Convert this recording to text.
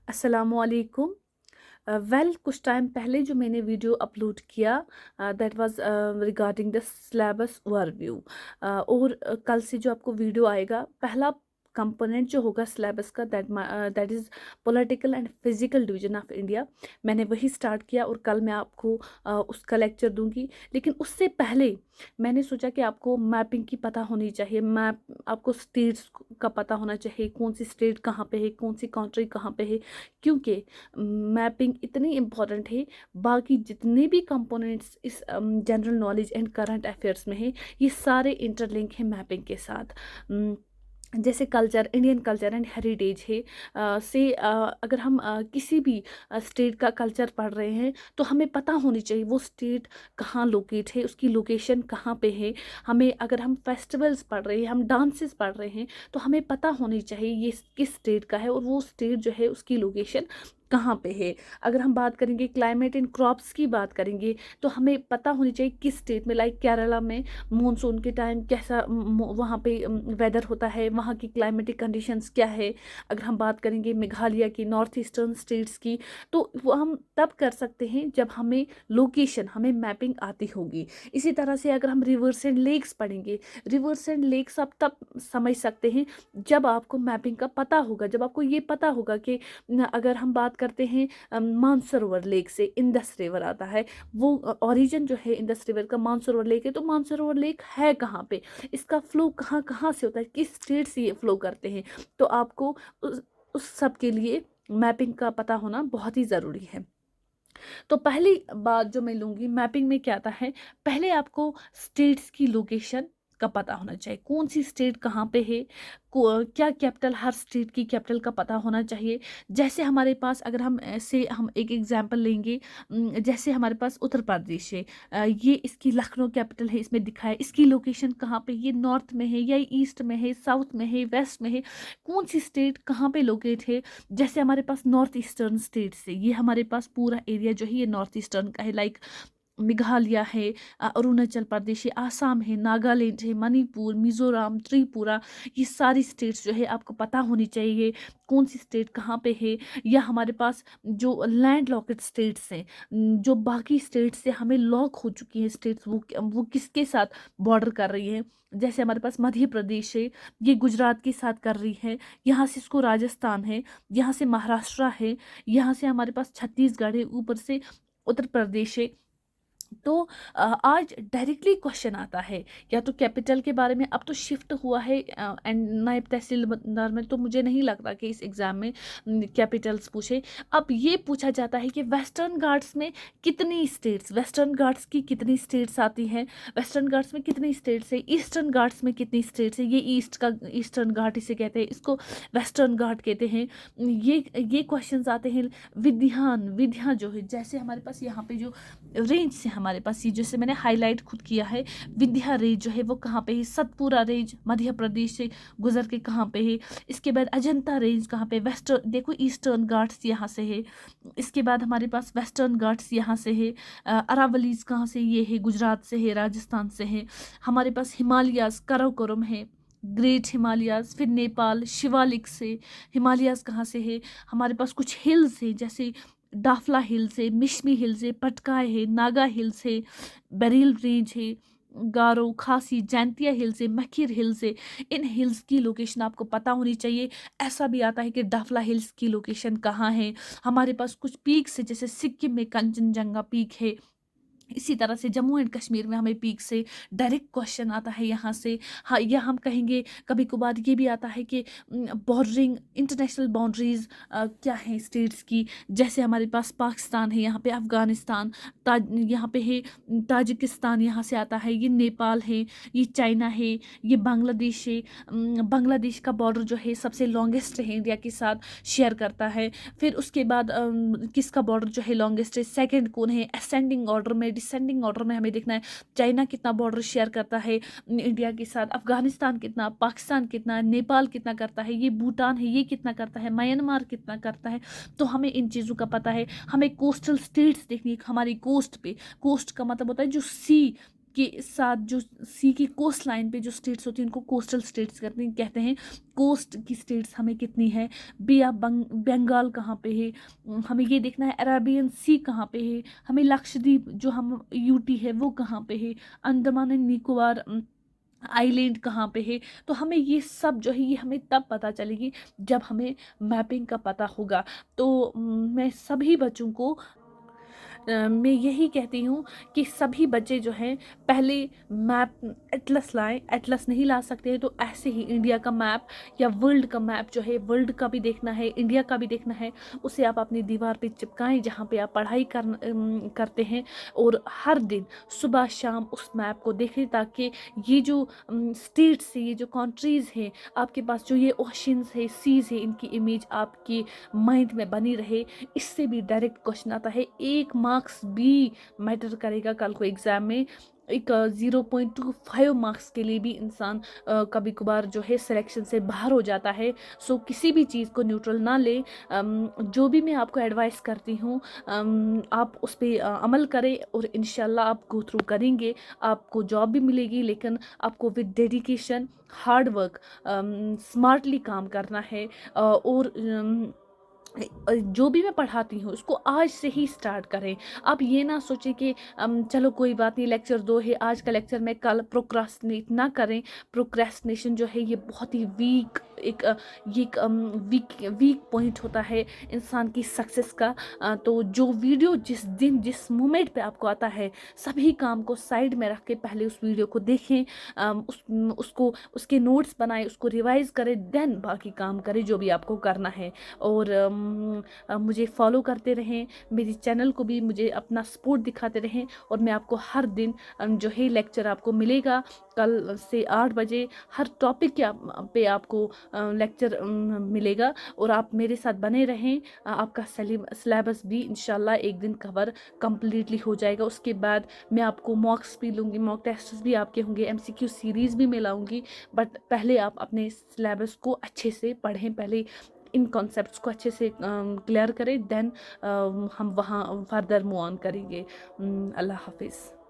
अस्सलामुअलैकुम। कुछ टाइम पहले जो मैंने वीडियो अपलोड किया that was regarding the syllabus overview और कल से जो आपको वीडियो आएगा पहला कंपोनेंट जो होगा सिलेबस का that is political and physical division of India. मैंने वही स्टार्ट किया और कल मैं आपको उसका लेक्चर दूंगी। लेकिन उससे पहले मैंने सोचा कि आपको मैपिंग की पता होनी चाहिए। मैप आपको स्टेट्स का पता होना चाहिए, कौन सी स्टेट कहाँ पे है, कौन सी कंट्री कहाँ पे है, क्योंकि मैपिंग इतनी इम्पॉर्टेंट है। बाकी जितने भी कंपोनेंट्स इस general knowledge and current affairs में है, ये सारे इंटरलिंक हैं मैपिंग के साथ। जैसे culture, Indian culture and heritage है अगर हम किसी भी स्टेट का कल्चर पढ़ रहे हैं तो हमें पता होनी चाहिए वो स्टेट कहाँ लोकेट है, उसकी लोकेशन कहाँ पे है। हमें अगर हम फेस्टिवल्स पढ़ रहे हैं, हम डांसेस पढ़ रहे हैं, तो हमें पता होनी चाहिए ये किस स्टेट का है और वो स्टेट जो है उसकी लोकेशन कहाँ पे है। अगर हम बात करेंगे क्लाइमेट एंड क्रॉप्स की बात करेंगे तो हमें पता होनी चाहिए किस स्टेट में, लाइक केरला में मानसून के टाइम कैसा वहाँ पे वेदर होता है, वहाँ की क्लाइमेटिक कंडीशंस क्या है। अगर हम बात करेंगे मेघालय की, नॉर्थ ईस्टर्न स्टेट्स की, तो वो हम तब कर सकते हैं जब हमें लोकेशन, हमें मैपिंग आती होगी। इसी तरह से अगर हम रिवर्स एंड लेक्स पढ़ेंगे, रिवर्स एंड लेक्स आप तब समझ सकते हैं जब आपको मैपिंग का पता होगा, जब आपको ये पता होगा कि अगर हम बात करते हैं मानसरोवर लेक से, इंदस रिवर आता है, वो ओरिजिन जो है इंदस रिवर का मानसरोवर लेक है। तो मानसरोवर लेक है कहाँ पे, इसका फ्लो कहाँ कहाँ से होता है, किस स्टेट से ये फ्लो करते हैं। तो आपको उस सब के लिए मैपिंग का पता होना बहुत ही ज़रूरी है। तो पहली बात जो मैं लूँगी मैपिंग में क्या आता है, पहले आपको स्टेट्स की लोकेशन का पता होना चाहिए, कौन सी स्टेट कहाँ पे है, क्या कैपिटल, हर स्टेट की कैपिटल का पता होना चाहिए। जैसे हमारे पास, अगर हम ऐसे हम एक एग्जांपल लेंगे, जैसे हमारे पास उत्तर प्रदेश है, ये इसकी लखनऊ कैपिटल है, इसमें दिखा है इसकी लोकेशन कहाँ पे, ये नॉर्थ में है या ईस्ट में है, साउथ में है, वेस्ट में है, कौन सी स्टेट कहाँ पे लोकेट है। जैसे हमारे पास नॉर्थ ईस्टर्न स्टेट से, ये हमारे पास पूरा एरिया जो है ये नॉर्थ ईस्टर्न का है, लाइक मेघालय है, अरुणाचल प्रदेश है, आसाम है, नागालैंड है, मणिपुर, मिजोरम, त्रिपुरा, ये सारी स्टेट्स जो है आपको पता होनी चाहिए कौन सी स्टेट कहाँ पे है। या हमारे पास जो लैंड लॉकेड स्टेट्स हैं, जो बाकी स्टेट से हमें लॉक हो चुकी हैं स्टेट्स, वो किसके साथ बॉर्डर कर रही है। जैसे हमारे पास मध्य प्रदेश है, ये गुजरात के साथ कर रही है, यहाँ से इसको राजस्थान है, यहाँ से महाराष्ट्र है, यहाँ से हमारे पास छत्तीसगढ़ है, ऊपर से उत्तर प्रदेश है। तो आज डायरेक्टली क्वेश्चन आता है या तो कैपिटल के बारे में, अब तो शिफ्ट हुआ है एंड नायब तहसीलदार में, तो मुझे नहीं लगता कि इस एग्ज़ाम में कैपिटल्स पूछे। अब ये पूछा जाता है कि वेस्टर्न घाट्स में कितनी स्टेट्स, वेस्टर्न घाट्स की कितनी स्टेट्स आती हैं, वेस्टर्न घाट्स में कितनी स्टेट्स है, ईस्टर्न घाट्स में कितनी स्टेट्स है, ये ईस्ट का ईस्टर्न घाट इसे कहते हैं, इसको वेस्टर्न घाट कहते हैं। ये क्वेश्चंस आते हैं। विध्यान जो है, जैसे हमारे पास यहाँ पे जो रेंज से हमारे पास, ये जैसे मैंने हाईलाइट खुद किया है, विंध्या रेंज जो है वो कहाँ पे है, सतपुरा रेंज मध्य प्रदेश से गुजर के कहाँ पे है। इसके बाद अजंता रेंज कहाँ पे, वेस्टर्न देखो ईस्टर्न घाट्स यहाँ से है। इसके बाद हमारे पास वेस्टर्न घाट्स यहाँ से है। अरावलीज कहाँ से, ये है गुजरात से है, राजस्थान से है। हमारे पास हिमालयाज कराकोरम है, ग्रेट हिमालयाज, फिर नेपाल शिवालिक से। हिमालयाज कहाँ से है, हमारे पास कुछ हिल्स है, जैसे डाफला हिल्स है, मिश्मी हिल्स है, पटकाय है, नागा हिल्स है, बेरिल रेंज है, गारो, खासी, जैंतिया हिल्स है, मखीर हिल्स है। इन हिल्स की लोकेशन आपको पता होनी चाहिए। ऐसा भी आता है कि डाफला हिल्स की लोकेशन कहाँ है। हमारे पास कुछ पीक्स है, जैसे सिक्किम में कंचनजंगा पीक है। इसी तरह से जम्मू एंड कश्मीर में हमें पीक से डायरेक्ट क्वेश्चन आता है यहाँ से। हाँ, या हम कहेंगे कभी कभार ये भी आता है कि बॉर्डरिंग, इंटरनेशनल बाउंड्रीज क्या हैं स्टेट्स की। जैसे हमारे पास पाकिस्तान है, यहाँ पे अफ़गानिस्तान, यहाँ पे है ताजिकिस्तान, यहाँ से आता है, ये नेपाल है, ये चाइना है, ये बांग्लादेश है। बांग्लादेश का बॉर्डर जो है सबसे लॉन्गेस्ट है, इंडिया के साथ शेयर करता है। फिर उसके बाद किसका बॉर्डर जो है लॉन्गेस्ट है, सेकंड कौन है, असेंडिंग ऑर्डर में, डिसेंडिंग ऑर्डर में हमें देखना है। चाइना कितना बॉर्डर शेयर करता है इंडिया के साथ, अफगानिस्तान कितना, पाकिस्तान कितना, नेपाल कितना करता है, ये भूटान है ये कितना करता है, म्यांमार कितना करता है। तो हमें इन चीज़ों का पता है। हमें कोस्टल स्टेट्स देखनी है, हमारी कोस्ट पे, कोस्ट का मतलब होता है जो सी के साथ जो सी की कोस्ट लाइन पे जो स्टेट्स होती हैं उनको कोस्टल स्टेट्स कहते हैं। कोस्ट की स्टेट्स हमें कितनी है, बे ऑफ बंगाल कहाँ पे है, हमें ये देखना है। अरेबियन सी कहाँ पे है, हमें लक्षद्वीप जो हम यूटी है वो कहाँ पे है, अंडमान एंड निकोबार आइलैंड कहाँ पे है। तो हमें ये सब जो है ये हमें तब पता चलेगी जब हमें मैपिंग का पता होगा। तो मैं सभी बच्चों को मैं यही कहती हूँ कि सभी बच्चे जो हैं पहले मैप एटलस लाएं। एटलस नहीं ला सकते हैं तो ऐसे ही इंडिया का मैप या वर्ल्ड का मैप जो है, वर्ल्ड का भी देखना है, इंडिया का भी देखना है, उसे आप अपनी दीवार पे चिपकाएं जहाँ पे आप पढ़ाई करते हैं। और हर दिन सुबह शाम उस मैप को देखें ताकि ये जो स्टेट्स है, ये जो कंट्रीज़ हैं, आपके पास जो ये ओशंस है, सीज है, इनकी इमेज आपके माइंड में बनी रहे। इससे भी डायरेक्ट क्वेश्चन आता है, 1 मार्क्स भी मैटर करेगा कल को एग्जाम में। एक 0.25 मार्क्स के लिए भी इंसान कभी कभार जो है सिलेक्शन से बाहर हो जाता है। सो किसी भी चीज़ को न्यूट्रल ना ले। जो भी मैं आपको एडवाइस करती हूँ आप उस पर अमल करें और इंशाल्लाह आप गो थ्रू करेंगे, आपको जॉब भी मिलेगी। लेकिन आपको with dedication, hard work, smartly काम करना है। और जो भी मैं पढ़ाती हूँ उसको आज से ही स्टार्ट करें। आप ये ना सोचें कि चलो कोई बात नहीं, लेक्चर 2 है, आज का लेक्चर मैं कल प्रोक्रास्टिनेट ना करें। प्रोक्रेस्टिनेशन जो है ये बहुत ही वीक वीक पॉइंट होता है इंसान की सक्सेस का। तो जो वीडियो जिस दिन जिस मोमेंट पे आपको आता है, सभी काम को साइड में रख के पहले उस वीडियो को देखें, उसको उसके नोट्स बनाएं, उसको रिवाइज करें, देन बाकी काम करें जो भी आपको करना है। और मुझे फॉलो करते रहें, मेरी चैनल को भी मुझे अपना सपोर्ट दिखाते रहें। और मैं आपको हर दिन जो है लेक्चर आपको मिलेगा। कल से 8 बजे हर टॉपिक पे आपको लेक्चर मिलेगा और आप मेरे साथ बने रहें। आपका सिलेबस भी इंशाल्लाह एक दिन कवर कम्प्लीटली हो जाएगा। उसके बाद मैं आपको मॉक्स भी लूँगी, मॉक टेस्ट भी आपके होंगे, MCQ सीरीज़ भी मैं लाऊँगी। बट पहले आप अपने सिलेबस को अच्छे से पढ़ें, पहले इन कॉन्सेप्ट्स को अच्छे से क्लियर करें, देन हम वहाँ फर्दर मूव ऑन करेंगे। अल्लाह हाफिज़।